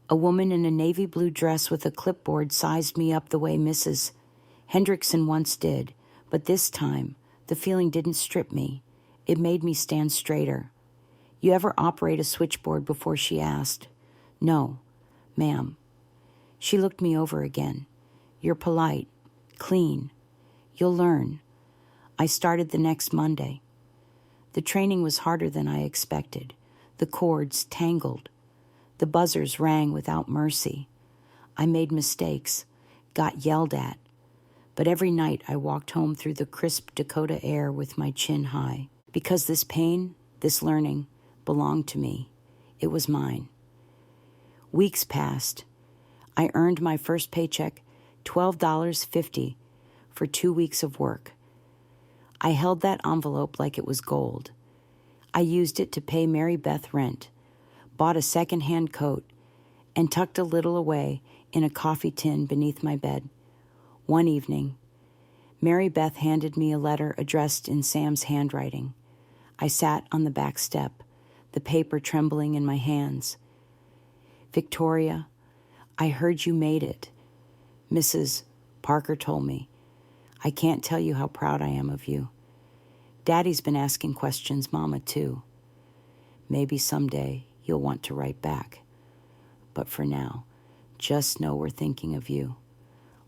A woman in a navy blue dress with a clipboard sized me up the way Mrs. Hendrickson once did, but this time, the feeling didn't strip me. It made me stand straighter. "You ever operate a switchboard before?" she asked. "No, ma'am." She looked me over again. "You're polite, clean. You'll learn." I started the next Monday. The training was harder than I expected. The cords tangled. The buzzers rang without mercy. I made mistakes, got yelled at. But every night I walked home through the crisp Dakota air with my chin high. Because this pain, this learning, belonged to me. It was mine. Weeks passed. I earned my first paycheck, $12.50, for 2 weeks of work. I held that envelope like it was gold. I used it to pay Mary Beth rent, bought a second-hand coat, and tucked a little away in a coffee tin beneath my bed. One evening, Mary Beth handed me a letter addressed in Sam's handwriting. I sat on the back step, the paper trembling in my hands. "Victoria, I heard you made it. Mrs. Parker told me. I can't tell you how proud I am of you. Daddy's been asking questions, Mama too. Maybe someday you'll want to write back. But for now, just know we're thinking of you.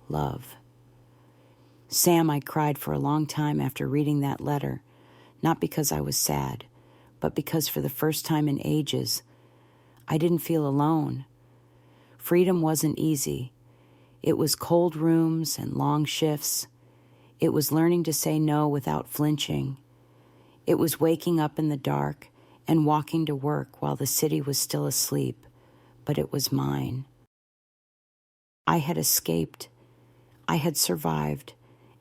Love." "Sam," I cried for a long time after reading that letter, not because I was sad, but because for the first time in ages, I didn't feel alone. Freedom wasn't easy. It was cold rooms and long shifts. It was learning to say no without flinching. It was waking up in the dark and walking to work while the city was still asleep, but it was mine. I had escaped. I had survived,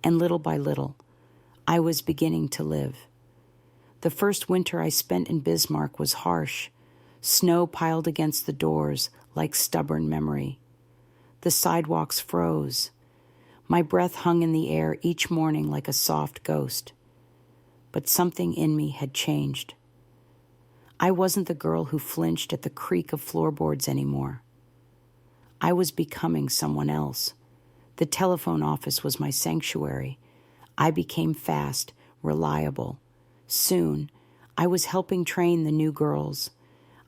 and little by little, I was beginning to live. The first winter I spent in Bismarck was harsh. Snow piled against the doors like stubborn memory. The sidewalks froze. My breath hung in the air each morning like a soft ghost. But something in me had changed. I wasn't the girl who flinched at the creak of floorboards anymore. I was becoming someone else. The telephone office was my sanctuary. I became fast, reliable. Soon, I was helping train the new girls.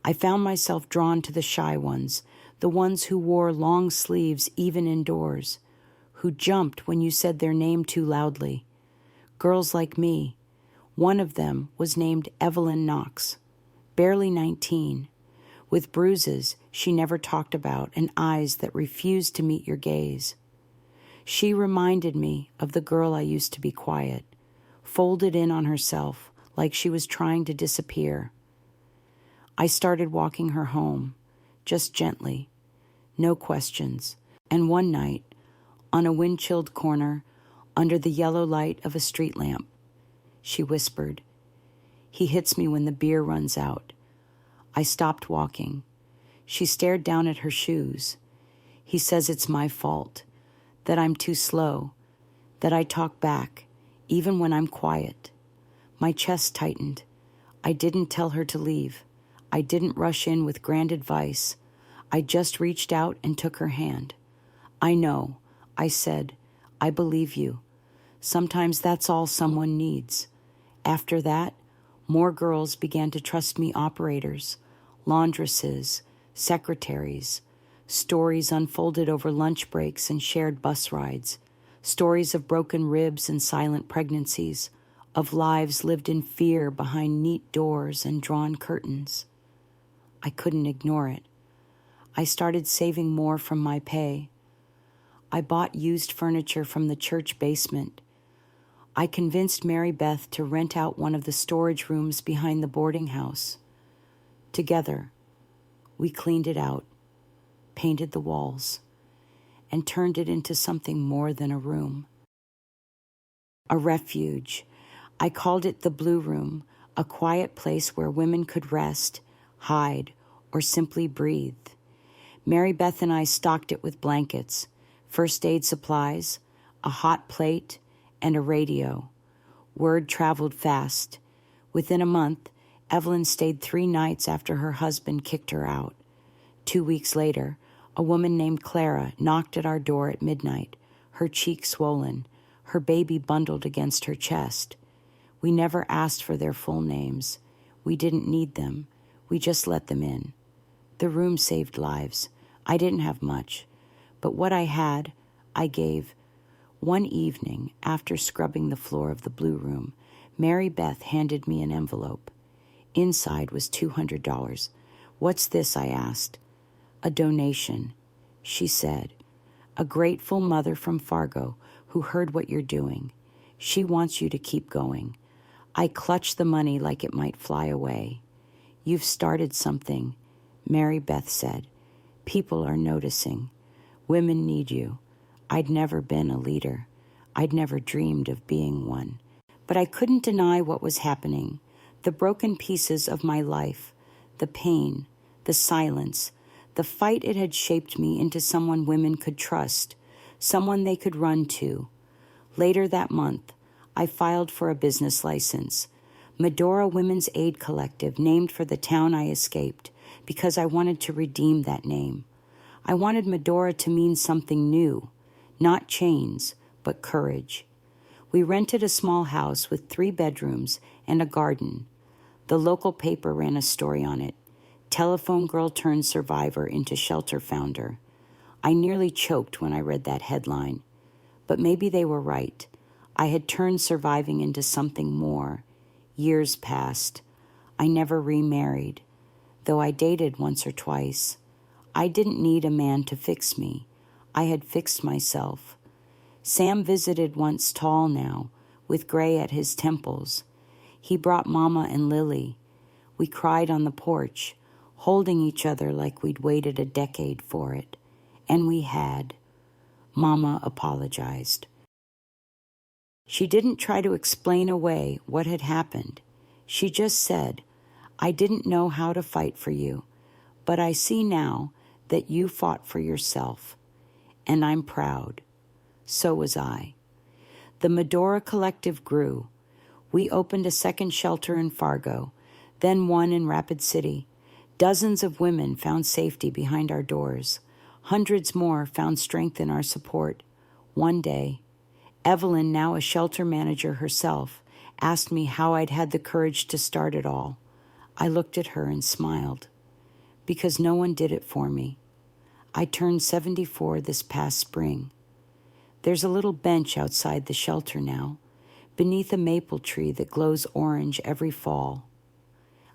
I found myself drawn to the shy ones, the ones who wore long sleeves even indoors, who jumped when you said their name too loudly. Girls like me. One of them was named Evelyn Knox, barely 19, with bruises she never talked about and eyes that refused to meet your gaze. She reminded me of the girl I used to be quiet, folded in on herself like she was trying to disappear. I started walking her home, just gently, no questions, and one night, on a wind-chilled corner, under the yellow light of a street lamp, she whispered, "He hits me when the beer runs out." I stopped walking. She stared down at her shoes. "He says it's my fault, that I'm too slow, that I talk back, even when I'm quiet." My chest tightened. I didn't tell her to leave. I didn't rush in with grand advice. I just reached out and took her hand. "I know," I said. "I believe you. Sometimes that's all someone needs." After that, more girls began to trust me, operators, laundresses, secretaries. Stories unfolded over lunch breaks and shared bus rides. Stories of broken ribs and silent pregnancies, of lives lived in fear behind neat doors and drawn curtains. I couldn't ignore it. I started saving more from my pay. I bought used furniture from the church basement. I convinced Mary Beth to rent out one of the storage rooms behind the boarding house. Together, we cleaned it out, painted the walls, and turned it into something more than a room. A refuge. I called it the Blue Room, a quiet place where women could rest, hide, or simply breathe. Mary Beth and I stocked it with blankets, first aid supplies, a hot plate, and a radio. Word traveled fast. Within a month, Evelyn stayed 3 nights after her husband kicked her out. 2 weeks later, a woman named Clara knocked at our door at midnight, her cheek swollen, her baby bundled against her chest. We never asked for their full names. We didn't need them. We just let them in. The room saved lives. I didn't have much, but what I had, I gave. One evening, after scrubbing the floor of the Blue Room, Mary Beth handed me an envelope. Inside was $200. "What's this?" I asked. "A donation," she said. "A grateful mother from Fargo who heard what you're doing. She wants you to keep going." I clutched the money like it might fly away. "You've started something," Mary Beth said. "People are noticing. Women need you." I'd never been a leader. I'd never dreamed of being one. But I couldn't deny what was happening. The broken pieces of my life, the pain, the silence, the fight it had shaped me into someone women could trust, someone they could run to. Later that month, I filed for a business license, Medora Women's Aid Collective, named for the town I escaped, because I wanted to redeem that name. I wanted Medora to mean something new, not chains, but courage. We rented a small house with 3 bedrooms and a garden. The local paper ran a story on it. Telephone girl turned survivor into shelter founder. I nearly choked when I read that headline. But maybe they were right. I had turned surviving into something more. Years passed. I never remarried, though I dated once or twice. I didn't need a man to fix me. I had fixed myself. Sam visited once, tall now, with gray at his temples. He brought Mama and Lily. We cried on the porch, holding each other like we'd waited a decade for it. And we had. Mama apologized. She didn't try to explain away what had happened. She just said, "I didn't know how to fight for you, but I see now that you fought for yourself, and I'm proud." So was I. The Medora Collective grew. We opened a second shelter in Fargo, then one in Rapid City. Dozens of women found safety behind our doors. Hundreds more found strength in our support. One day, Evelyn, now a shelter manager herself, asked me how I'd had the courage to start it all. I looked at her and smiled. Because no one did it for me. I turned 74 this past spring. There's a little bench outside the shelter now, beneath a maple tree that glows orange every fall.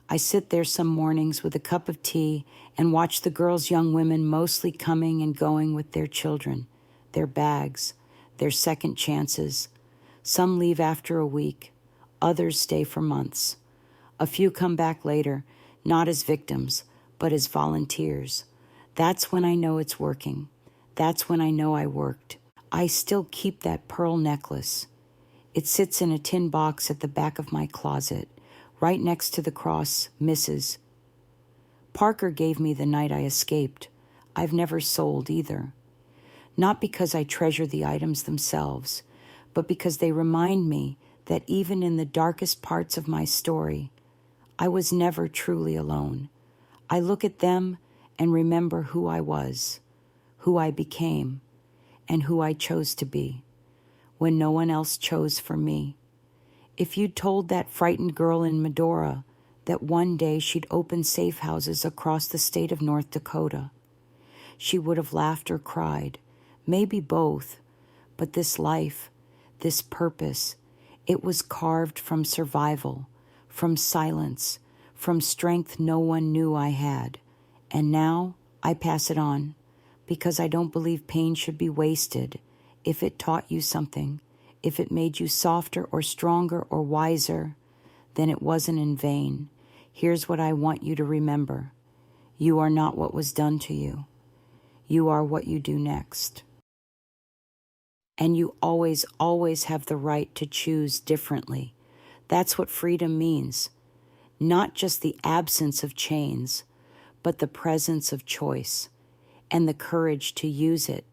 I sit there some mornings with a cup of tea and watch the girls, young women, mostly coming and going with their children, their bags, their second chances. Some leave after a week, others stay for months. A few come back later, not as victims, but as volunteers. That's when I know it's working. That's when I know I worked. I still keep that pearl necklace. It sits in a tin box at the back of my closet, right next to the cross, Mrs. Parker gave me the night I escaped. I've never sold either. Not because I treasure the items themselves, but because they remind me that even in the darkest parts of my story, I was never truly alone. I look at them and remember who I was, who I became, and who I chose to be, when no one else chose for me. If you'd told that frightened girl in Medora that one day she'd open safe houses across the state of North Dakota, she would have laughed or cried, maybe both, but this life, this purpose, it was carved from survival, from silence, from strength no one knew I had. And now I pass it on, because I don't believe pain should be wasted. If it taught you something, if it made you softer or stronger or wiser, then it wasn't in vain. Here's what I want you to remember. You are not what was done to you. You are what you do next. And you always, always have the right to choose differently. That's what freedom means. Not just the absence of chains, but the presence of choice and the courage to use it.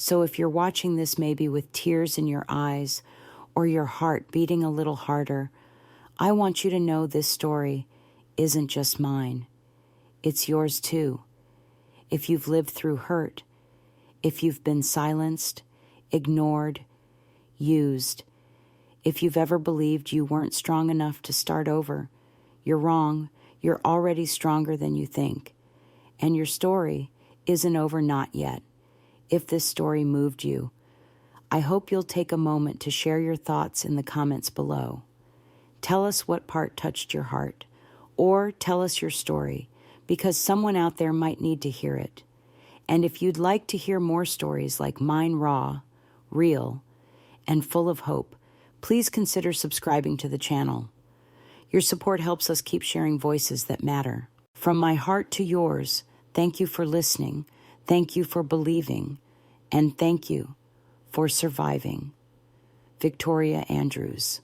So if you're watching this maybe with tears in your eyes or your heart beating a little harder, I want you to know this story isn't just mine. It's yours too. If you've lived through hurt, if you've been silenced, ignored, used, if you've ever believed you weren't strong enough to start over, you're wrong. You're already stronger than you think. And your story isn't over, not yet. If this story moved you, I hope you'll take a moment to share your thoughts in the comments below. Tell us what part touched your heart, or tell us your story, because someone out there might need to hear it. And if you'd like to hear more stories like mine, raw, real, and full of hope, please consider subscribing to the channel. Your support helps us keep sharing voices that matter. From my heart to yours, thank you for listening, thank you for believing, and thank you for surviving. Victoria Andrews.